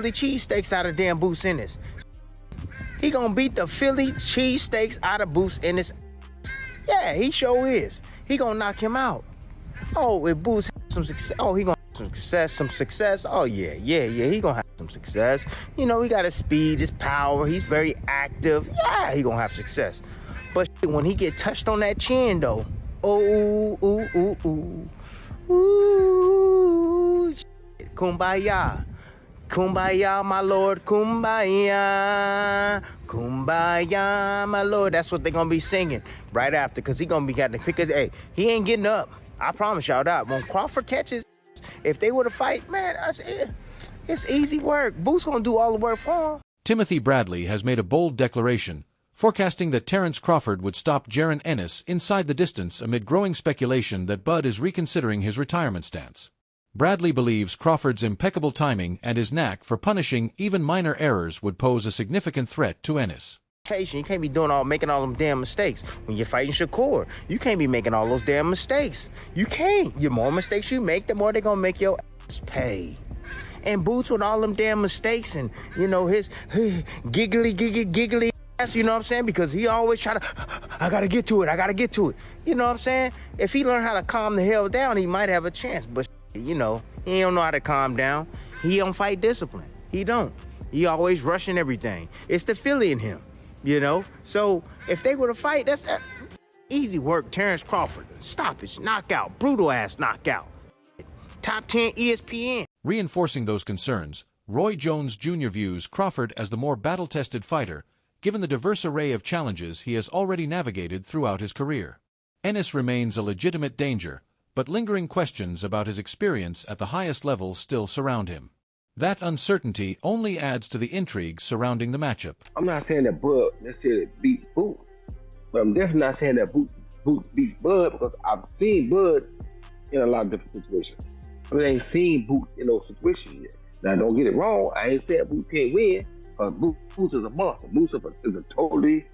Philly cheesesteaks out of damn Boots Ennis. He gonna beat the Philly cheesesteaks out of Boots Ennis. Yeah, he sure is. He gonna knock him out. Oh, if Boots has some success, oh, he gonna have some success. Oh, yeah, he gonna have some success. You know, he got his speed, his power. He's very active. Yeah, he gonna have success. But when he get touched on that chin, though, oh, ooh, shit. Kumbaya. Kumbaya, my lord, kumbaya, kumbaya, my lord. That's what they're gonna be singing right after, because he gonna be getting to pick his, hey, he ain't getting up. I promise y'all that. When Crawford catches, if they were to fight, man, it's easy work. Boots gonna do all the work for him. Timothy Bradley has made a bold declaration, forecasting that Terence Crawford would stop Jaron Ennis inside the distance amid growing speculation that Bud is reconsidering his retirement stance. Bradley believes Crawford's impeccable timing and his knack for punishing even minor errors would pose a significant threat to Ennis. You can't be making all them damn mistakes. When you're fighting Shakur, you can't be making all those damn mistakes. You can't. The more mistakes you make, the more they're gonna make your ass pay. And Boots with all them damn mistakes and, you know, his giggly ass, you know what I'm saying? Because he always try to, I gotta get to it. You know what I'm saying? If he learned how to calm the hell down, he might have a chance. But, you know, he don't know how to calm down. He don't fight discipline. He don't. He always rushing everything. It's the Philly in him, you know? So if they were to fight, that's easy work. Terence Crawford, stoppage, knockout, brutal ass knockout. Top 10 ESPN. Reinforcing those concerns, Roy Jones Jr. views Crawford as the more battle-tested fighter, given the diverse array of challenges he has already navigated throughout his career. Ennis remains a legitimate danger, but lingering questions about his experience at the highest level still surround him. That uncertainty only adds to the intrigue surrounding the matchup. I'm not saying that Bud necessarily beats Boot, but I'm definitely not saying that Boot beats Bud, because I've seen Bud in a lot of different situations. I mean, I ain't seen Boot in those situations yet. Now, don't get it wrong. I ain't saying Boot can't win, because Boot is a monster. Boot is a totally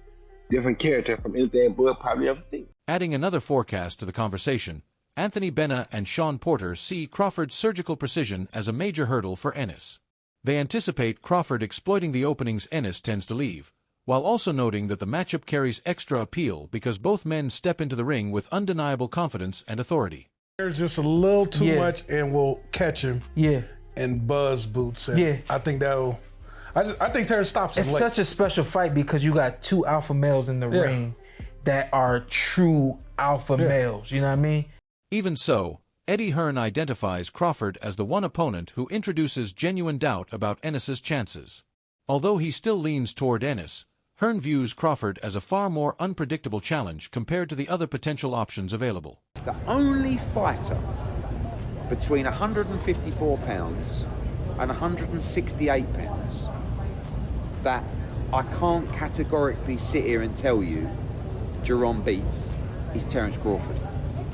different character from anything Bud probably ever seen. Adding another forecast to the conversation, Anthony Benna and Sean Porter see Crawford's surgical precision as a major hurdle for Ennis. They anticipate Crawford exploiting the openings Ennis tends to leave, while also noting that the matchup carries extra appeal because both men step into the ring with undeniable confidence and authority. There's just a little too much and we'll catch him and buzz Boots. And I think that'll... I think Terence stops him It's late. such a special fight because you got two alpha males in the ring that are true alpha males, you know what I mean? Even so, Eddie Hearn identifies Crawford as the one opponent who introduces genuine doubt about Ennis's chances. Although he still leans toward Ennis, Hearn views Crawford as a far more unpredictable challenge compared to the other potential options available. The only fighter between 154 pounds and 168 pounds that I can't categorically sit here and tell you Jaron beats is Terence Crawford.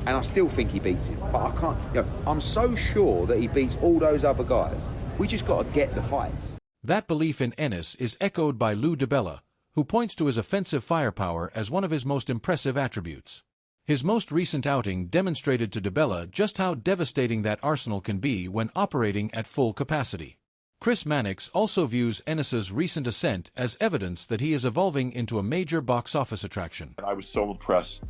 And I still think he beats him, but I can't, you know, I'm so sure that he beats all those other guys. We just got to get the fights. That belief in Ennis is echoed by Lou DiBella, who points to his offensive firepower as one of his most impressive attributes. His most recent outing demonstrated to DiBella just how devastating that arsenal can be when operating at full capacity. Chris Mannix also views Ennis's recent ascent as evidence that he is evolving into a major box office attraction. I was so impressed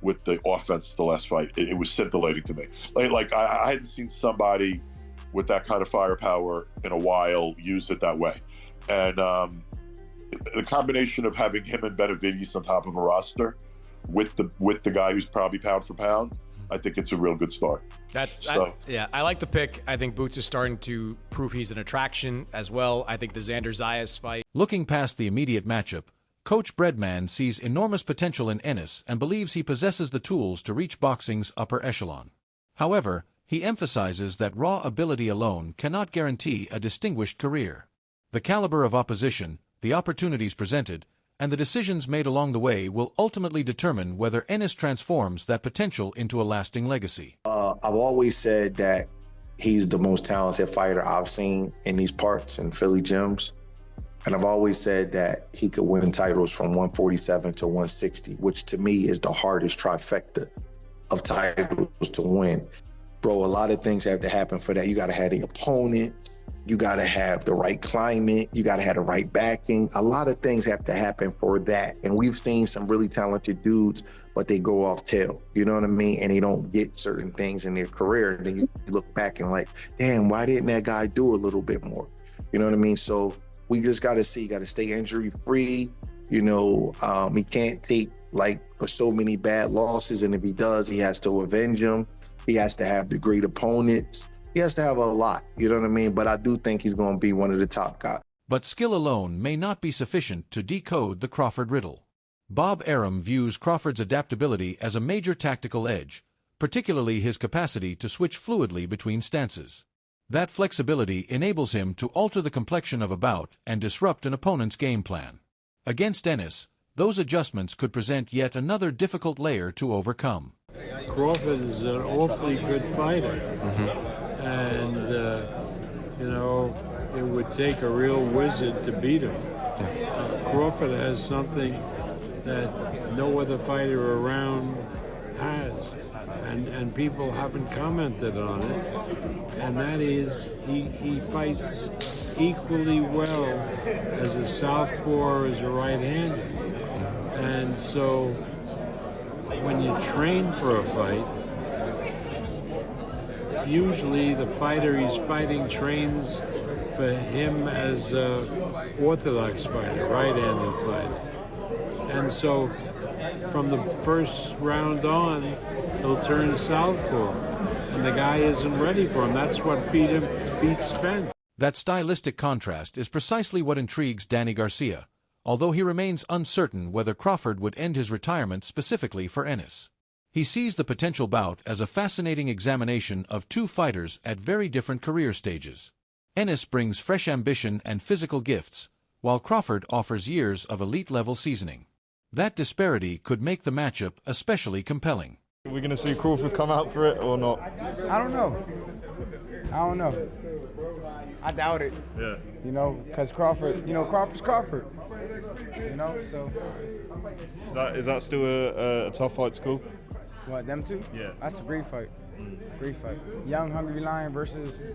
with the offense the last fight. It was scintillating to me. I hadn't seen somebody with that kind of firepower in a while use it that way. And the combination of having him and Benavidez on top of a roster with the guy who's probably pound for pound, I think it's a real good start. I like the pick. I think Boots is starting to prove he's an attraction as well. I think the Xander Zayas fight. Looking past the immediate matchup, Coach Breadman sees enormous potential in Ennis and believes he possesses the tools to reach boxing's upper echelon. However, he emphasizes that raw ability alone cannot guarantee a distinguished career. The caliber of opposition, the opportunities presented, and the decisions made along the way will ultimately determine whether Ennis transforms that potential into a lasting legacy. I've always said that he's the most talented fighter I've seen in these parts in Philly gyms. And I've always said that he could win titles from 147 to 160, which to me is the hardest trifecta of titles to win. Bro, a lot of things have to happen for that. You got to have the opponents, You got to have the right climate. You got to have the right backing. A lot of things have to happen for that. And we've seen some really talented dudes, but they go off tail. You know what I mean? And they don't get certain things in their career. And then you look back and like, damn, why didn't that guy do a little bit more? You know what I mean? So we just got to see, got to stay injury free. You know, he can't take like so many bad losses. And if he does, he has to avenge them. He has to have the great opponents. He has to have a lot, you know what I mean? But I do think he's going to be one of the top guys. But skill alone may not be sufficient to decode the Crawford riddle. Bob Arum views Crawford's adaptability as a major tactical edge, particularly his capacity to switch fluidly between stances. That flexibility enables him to alter the complexion of a bout and disrupt an opponent's game plan. Against Ennis, those adjustments could present yet another difficult layer to overcome. Crawford is an awfully good fighter. And, you know, it would take a real wizard to beat him. Crawford has something that no other fighter around has, and people haven't commented on it, and that is he fights equally well as a southpaw or as a right-hander. And so when you train for a fight, usually the fighter he's fighting trains for him as an orthodox fighter, right-handed fighter. And so from the first round on, he'll turn southpaw, and the guy isn't ready for him. That's what beats Spence. That stylistic contrast is precisely what intrigues Danny Garcia, although he remains uncertain whether Crawford would end his retirement specifically for Ennis. He sees the potential bout as a fascinating examination of two fighters at very different career stages. Ennis brings fresh ambition and physical gifts, while Crawford offers years of elite-level seasoning. That disparity could make the matchup especially compelling. Are we going to see Crawford come out for it or not? I don't know. I doubt it. Yeah. You know, because Crawford, Crawford's Crawford. You know, so. Is that still a tough fight to call? What, them two? Yeah. That's a great fight. Great fight. Young, hungry lion versus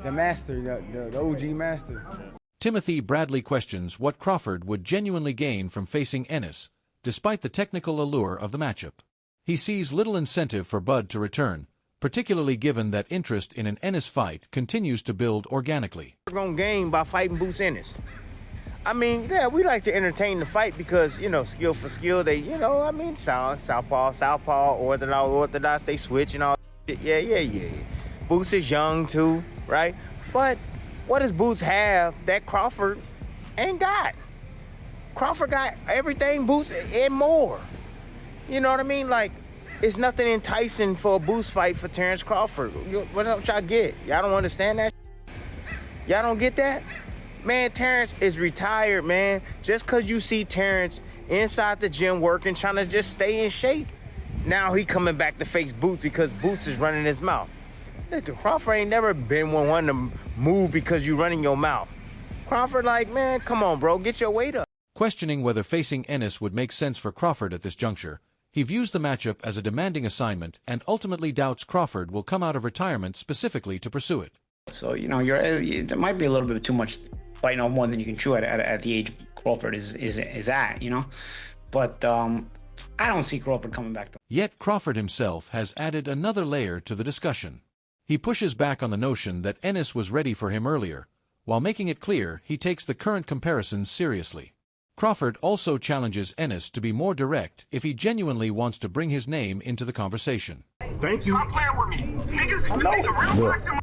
the master, the OG master. Timothy Bradley questions what Crawford would genuinely gain from facing Ennis, despite the technical allure of the matchup. He sees little incentive for Bud to return, particularly given that interest in an Ennis fight continues to build organically. We're going to gain by fighting Boots Ennis. I mean, yeah, we like to entertain the fight because, skill for skill, they, southpaw, orthodox, they switch and all that. Yeah. Boots is young too, right? But what does Boots have that Crawford ain't got? Crawford got everything Boots and more. You know what I mean? Like, it's nothing enticing for a Boots fight for Terence Crawford. What else y'all get? Y'all don't understand that? Y'all don't get that? Man, Terence is retired, man. Just because you see Terence inside the gym working, trying to just stay in shape, now he coming back to face Boots because Boots is running his mouth. Look, Crawford ain't never been one to move because you running your mouth. Crawford like, man, come on, bro, get your weight up. Questioning whether facing Ennis would make sense for Crawford at this juncture, he views the matchup as a demanding assignment and ultimately doubts Crawford will come out of retirement specifically to pursue it. So, there might be a little bit too much biting off more than you can chew at the age Crawford is at, But I don't see Crawford coming back. Yet Crawford himself has added another layer to the discussion. He pushes back on the notion that Ennis was ready for him earlier, while making it clear he takes the current comparisons seriously. Crawford also challenges Ennis to be more direct if he genuinely wants to bring his name into the conversation. Thank you. Stop playing with me. Niggas, the real boxing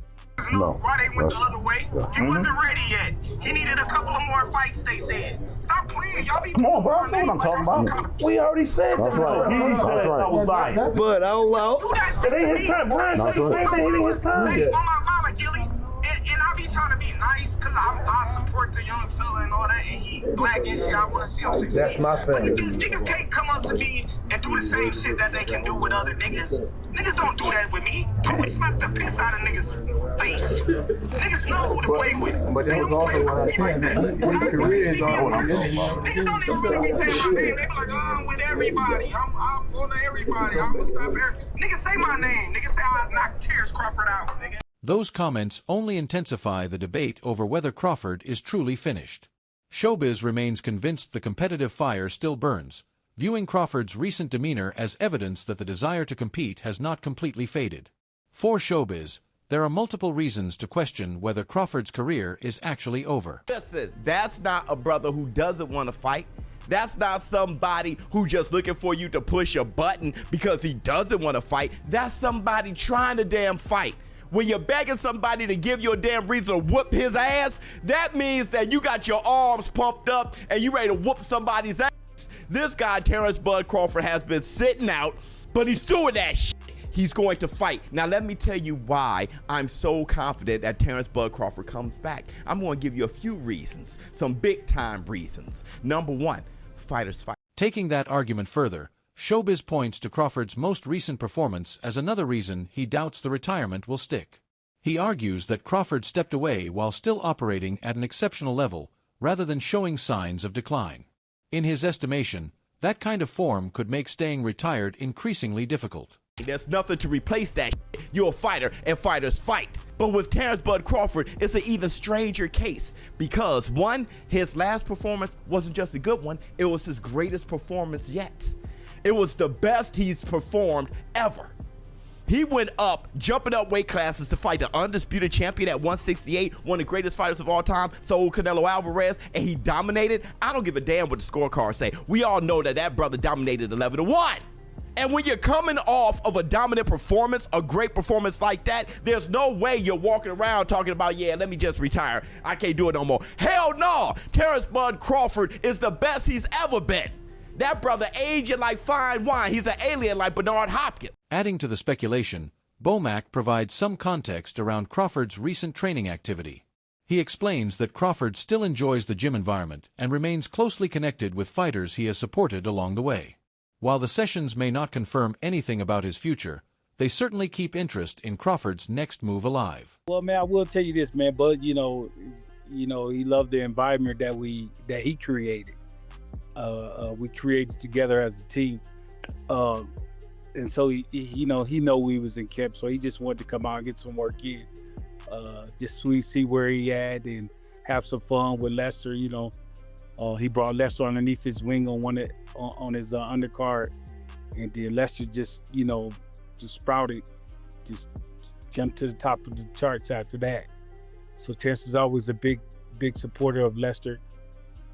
know why they went the other way. He wasn't ready yet. He needed a couple of more fights, they said. Stop playing. Y'all be... Come on, bro. That's what I'm talking about. We already said that. That's right. He said I was lying. But I don't know. It ain't his time. Brian said the same thing. It ain't his time. Hey, on my mama, Gilly. And I be trying to be nice because I support the young fella and all that, and he black and shit. I want to see him succeed. That's my thing. But niggas can't come up to me and do the same shit that they can do with other niggas. Niggas don't do that with me. I would slap the piss out of niggas' face. Niggas know who to play with. But that was also what I said. His career is all niggas don't even really be saying my name. They be like, I'm with everybody. I'm on everybody. I'm gonna stop everybody. Niggas say my name. Niggas say I knock Terence Crawford out, nigga. Those comments only intensify the debate over whether Crawford is truly finished. Showbiz remains convinced the competitive fire still burns, viewing Crawford's recent demeanor as evidence that the desire to compete has not completely faded. For Showbiz, there are multiple reasons to question whether Crawford's career is actually over. Listen, that's not a brother who doesn't want to fight. That's not somebody who just looking for you to push a button because he doesn't want to fight. That's somebody trying to damn fight. When you're begging somebody to give you a damn reason to whoop his ass, that means that you got your arms pumped up and you ready to whoop somebody's ass. This guy, Terence Bud Crawford, has been sitting out, but he's doing that shit. He's going to fight. Now, let me tell you why I'm so confident that Terence Bud Crawford comes back. I'm going to give you a few reasons, some big-time reasons. Number one, fighters fight. Taking that argument further, Showbiz points to Crawford's most recent performance as another reason he doubts the retirement will stick. He argues that Crawford stepped away while still operating at an exceptional level, rather than showing signs of decline. In his estimation, that kind of form could make staying retired increasingly difficult. There's nothing to replace that shit. You're a fighter, and fighters fight. But with Terence Bud Crawford, it's an even stranger case because, one, his last performance wasn't just a good one, it was his greatest performance yet. It was the best he's performed ever. He went up, jumping up weight classes to fight the undisputed champion at 168, one of the greatest fighters of all time, Saul Canelo Alvarez, and he dominated. I don't give a damn what the scorecards say. We all know that that brother dominated 11-1. And when you're coming off of a dominant performance, a great performance like that, there's no way you're walking around talking about, yeah, let me just retire. I can't do it no more. Hell no! Terence Bud Crawford is the best he's ever been. That brother aging like fine wine. He's an alien like Bernard Hopkins. Adding to the speculation, Bomac provides some context around Crawford's recent training activity. He explains that Crawford still enjoys the gym environment and remains closely connected with fighters he has supported along the way. While the sessions may not confirm anything about his future, they certainly keep interest in Crawford's next move alive. Well, man, I will tell you this, man, Bud, he loved the environment that he created. We created together as a team. And so he know we was in camp, so he just wanted to come out and get some work in. Just see where he at and have some fun with Lester, He brought Lester underneath his wing on his undercard, and then Lester just sprouted, just jumped to the top of the charts after that. So Terence is always a big supporter of Lester,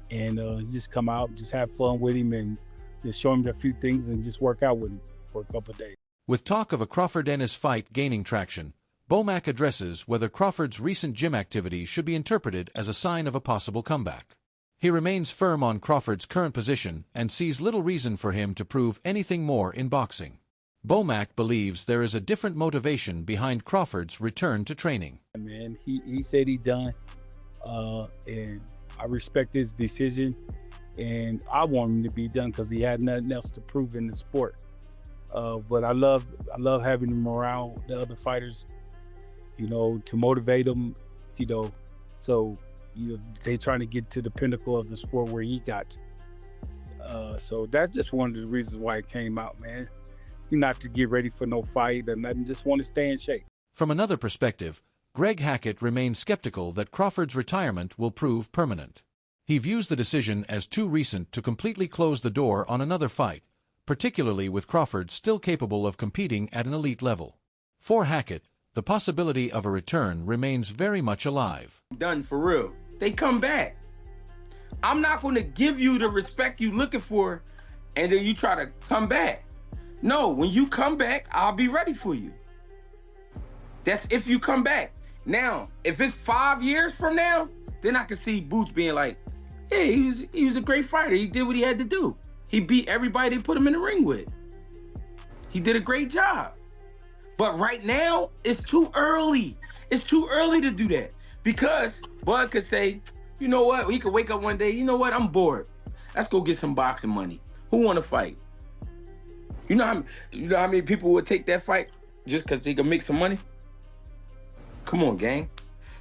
and just come out, just have fun with him, and just show him a few things and just work out with him for a couple of days. With talk of a Crawford-Ennis fight gaining traction, Bomac addresses whether Crawford's recent gym activity should be interpreted as a sign of a possible comeback. He remains firm on Crawford's current position and sees little reason for him to prove anything more in boxing. Bomac believes there is a different motivation behind Crawford's return to training. Man, he said he done, and I respect his decision, and I want him to be done because he had nothing else to prove in the sport. But I love having him around the other fighters, to motivate them, so they trying to get to the pinnacle of the sport where he got to. So that's just one of the reasons why it came out, man. Not to get ready for no fight or nothing, just want to stay in shape. From another perspective, Greg Hackett remains skeptical that Crawford's retirement will prove permanent. He views the decision as too recent to completely close the door on another fight, particularly with Crawford still capable of competing at an elite level. For Hackett, the possibility of a return remains very much alive. Done for real. They come back. I'm not going to give you the respect you looking for and then you try to come back. No, when you come back, I'll be ready for you. That's if you come back. Now, if it's 5 years from now, then I can see Boots being like, hey, he was a great fighter. He did what he had to do. He beat everybody they put him in the ring with. He did a great job. But right now, it's too early. It's too early to do that. Because Bud could say, you know what? He could wake up one day, you know what? I'm bored. Let's go get some boxing money. Who want to fight? You know how many people would take that fight just because they can make some money? Come on, gang.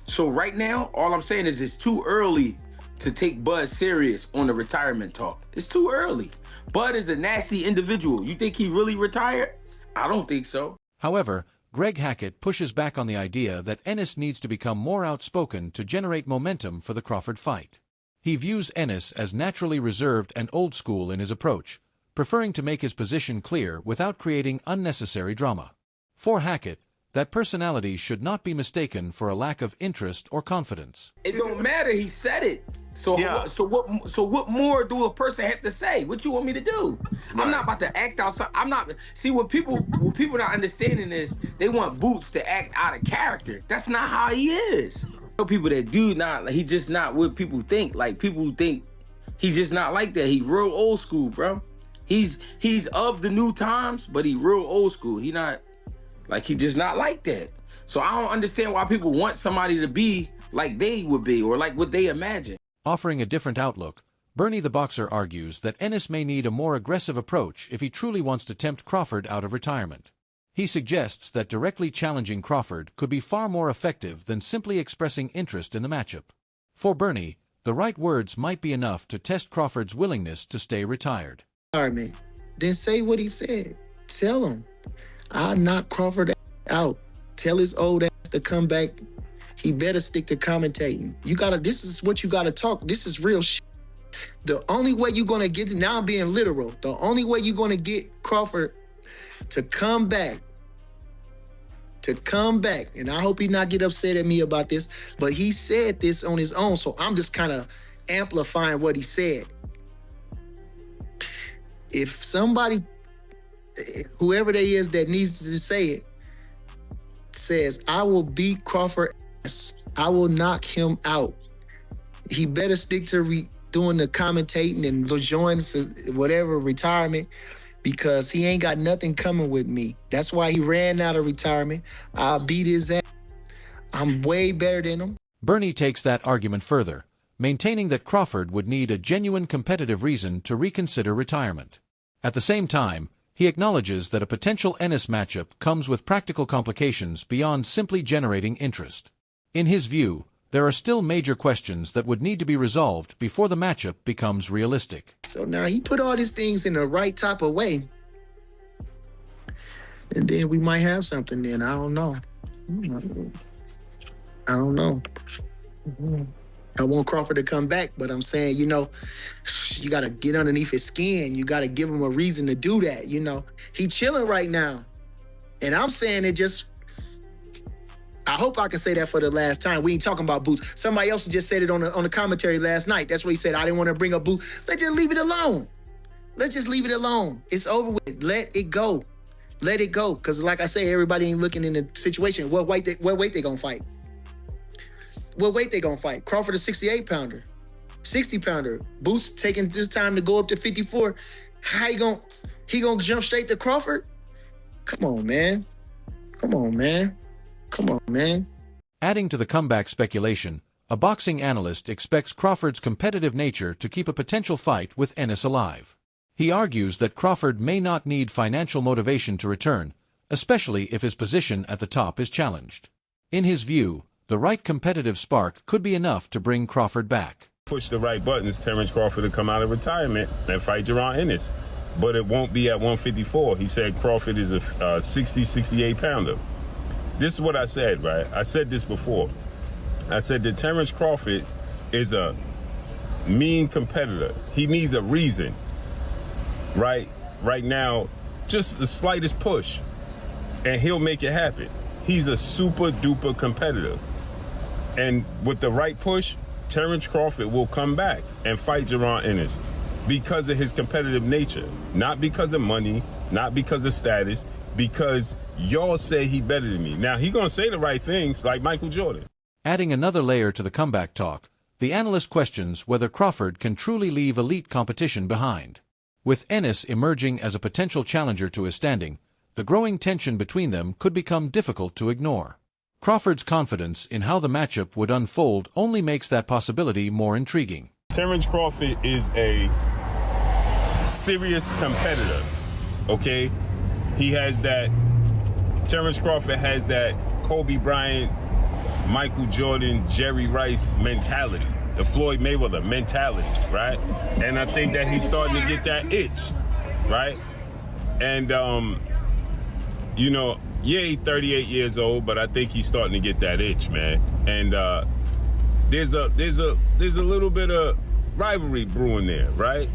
So right now, all I'm saying is it's too early to take Bud serious on the retirement talk. It's too early. Bud is a nasty individual. You think he really retired? I don't think so. However, Greg Hackett pushes back on the idea that Ennis needs to become more outspoken to generate momentum for the Crawford fight. He views Ennis as naturally reserved and old school in his approach, preferring to make his position clear without creating unnecessary drama. For Hackett, that personality should not be mistaken for a lack of interest or confidence. It don't matter, he said it. So what more do a person have to say? What you want me to do? Right. I'm not about to act outside. I'm not. See, what people not understanding is they want Boots to act out of character. That's not how he is. People that do not, he just not what people think. Like, people think he just not like that. He real old school, bro. He's of the new times, but he real old school. He not, like, he just not like that. So I don't understand why people want somebody to be like they would be or like what they imagine. Offering a different outlook, Bernie the Boxer argues that Ennis may need a more aggressive approach if he truly wants to tempt Crawford out of retirement. He suggests that directly challenging Crawford could be far more effective than simply expressing interest in the matchup. For Bernie, the right words might be enough to test Crawford's willingness to stay retired. Then say what he said. Tell him, I'll knock Crawford out. Tell his old ass to come back. He better stick to commentating. This is what you gotta talk. This is real shit. The only way you're gonna get, now I'm being literal, the only way you're gonna get Crawford to come back, and I hope he not get upset at me about this, but he said this on his own, so I'm just kind of amplifying what he said. If somebody, whoever they is that needs to say it, says, I will beat Crawford, I will knock him out, he better stick to doing the commentating and join whatever retirement, because he ain't got nothing coming with me. That's why he ran out of retirement. I'll beat his ass. I'm way better than him. Bernie takes that argument further, maintaining that Crawford would need a genuine competitive reason to reconsider retirement. At the same time, he acknowledges that a potential Ennis matchup comes with practical complications beyond simply generating interest. In his view, there are still major questions that would need to be resolved before the matchup becomes realistic. So now he put all these things in the right type of way, and then we might have something then. I don't know. I want Crawford to come back, but I'm saying, you got to get underneath his skin. You got to give him a reason to do that, He chilling right now. And I'm saying it just, I hope I can say that for the last time. We ain't talking about Boots. Somebody else just said it on the commentary last night. That's what he said. I didn't want to bring up Boots. Let's just leave it alone. It's over with. Let it go. Let it go. Because like I say, everybody ain't looking in the situation. What weight they gonna fight? What weight they gonna fight? Crawford a 68-pounder, 60-pounder. Boots taking this time to go up to 54. How he gonna jump straight to Crawford? Come on, man. Adding to the comeback speculation, a boxing analyst expects Crawford's competitive nature to keep a potential fight with Ennis alive. He argues that Crawford may not need financial motivation to return, especially if his position at the top is challenged. In his view, the right competitive spark could be enough to bring Crawford back. Push the right buttons, Terence Crawford to come out of retirement and fight Jaron Ennis. But it won't be at 154. He said Crawford is a 60, 68-pounder. This is what I said, right? I said this before. I said that Terence Crawford is a mean competitor. He needs a reason, right? Right now, just the slightest push, and he'll make it happen. He's a super duper competitor. And with the right push, Terence Crawford will come back and fight Jaron Ennis because of his competitive nature. Not because of money, not because of status, because y'all say he better than me. Now, he gonna say the right things like Michael Jordan. Adding another layer to the comeback talk, the analyst questions whether Crawford can truly leave elite competition behind. With Ennis emerging as a potential challenger to his standing, the growing tension between them could become difficult to ignore. Crawford's confidence in how the matchup would unfold only makes that possibility more intriguing. Terence Crawford is a serious competitor, okay? He has that, Terence Crawford has that Kobe Bryant, Michael Jordan, Jerry Rice mentality, the Floyd Mayweather mentality, right? And I think that he's starting to get that itch, right? And, you yeah, he's 38 years old, but I think he's starting to get that itch, man. And there's a little bit of rivalry brewing there, right?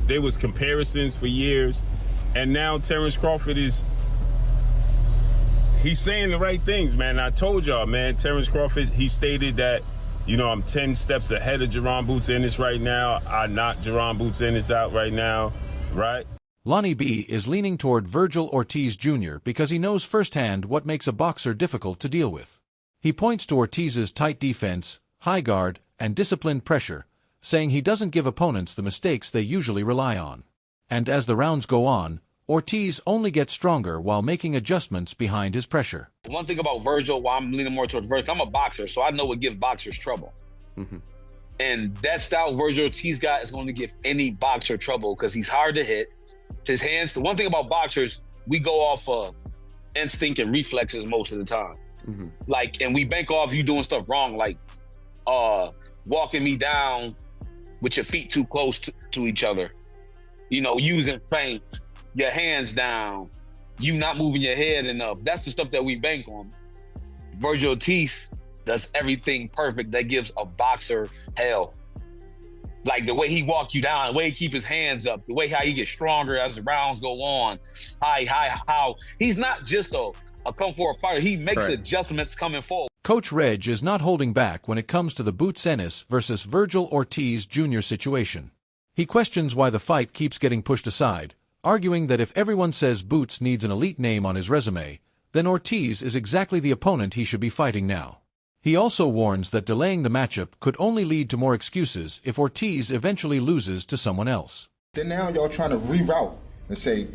There was comparisons for years, and now Terence Crawford he's saying the right things, man. I told y'all, man, Terence Crawford, he stated that, you know, I'm 10 steps ahead of Jaron Boots Ennis right now. I knocked Jaron Boots Ennis out right now, right? Lonnie B is leaning toward Virgil Ortiz Jr. because he knows firsthand what makes a boxer difficult to deal with. He points to Ortiz's tight defense, high guard, and disciplined pressure, saying he doesn't give opponents the mistakes they usually rely on. And as the rounds go on, Ortiz only gets stronger while making adjustments behind his pressure. One thing about Virgil, why I'm leaning more towards Virgil, I'm a boxer, so I know what gives boxers trouble. And that style Virgil Ortiz got is going to give any boxer trouble because he's hard to hit. His hands, the one thing about boxers, we go off instinct and reflexes most of the time. Like, and we bank off you doing stuff wrong, like walking me down with your feet too close to each other. You know, using feints, your hands down, you not moving your head enough. That's the stuff that we bank on. Virgil Ortiz does everything perfect that gives a boxer hell. Like the way he walk you down, the way he keep his hands up, the way how he gets stronger as the rounds go on. How he's not just a come for a fighter. He makes adjustments coming forward. Coach Reg is not holding back when it comes to the Boots Ennis versus Virgil Ortiz Jr. situation. He questions why the fight keeps getting pushed aside, arguing that if everyone says Boots needs an elite name on his resume, then Ortiz is exactly the opponent he should be fighting now. He also warns that delaying the matchup could only lead to more excuses if Ortiz eventually loses to someone else. Then now y'all trying to reroute and say,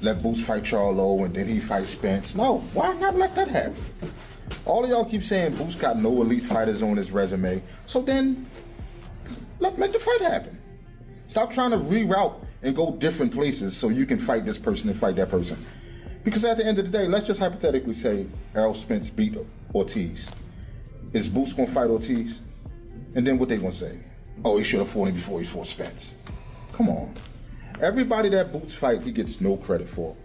let Boots fight Charlo and then he fights Spence. No, why not let that happen? All of y'all keep saying Boots got no elite fighters on his resume, so then make the fight happen. Stop trying to reroute and go different places so you can fight this person and fight that person. Because at the end of the day, let's just hypothetically say Errol Spence beat Ortiz. Is Boots gonna fight Ortiz? And then what they gonna say? Oh, he should have fought him before he fought Spence. Come on. Everybody that Boots fight, he gets no credit for.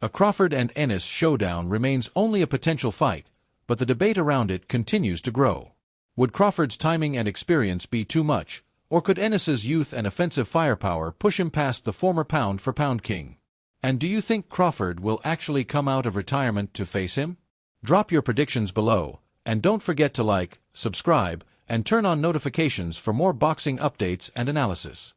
A Crawford and Ennis showdown remains only a potential fight, but the debate around it continues to grow. Would Crawford's timing and experience be too much, or could Ennis's youth and offensive firepower push him past the former pound-for-pound king? And do you think Crawford will actually come out of retirement to face him? Drop your predictions below, and don't forget to like, subscribe, and turn on notifications for more boxing updates and analysis.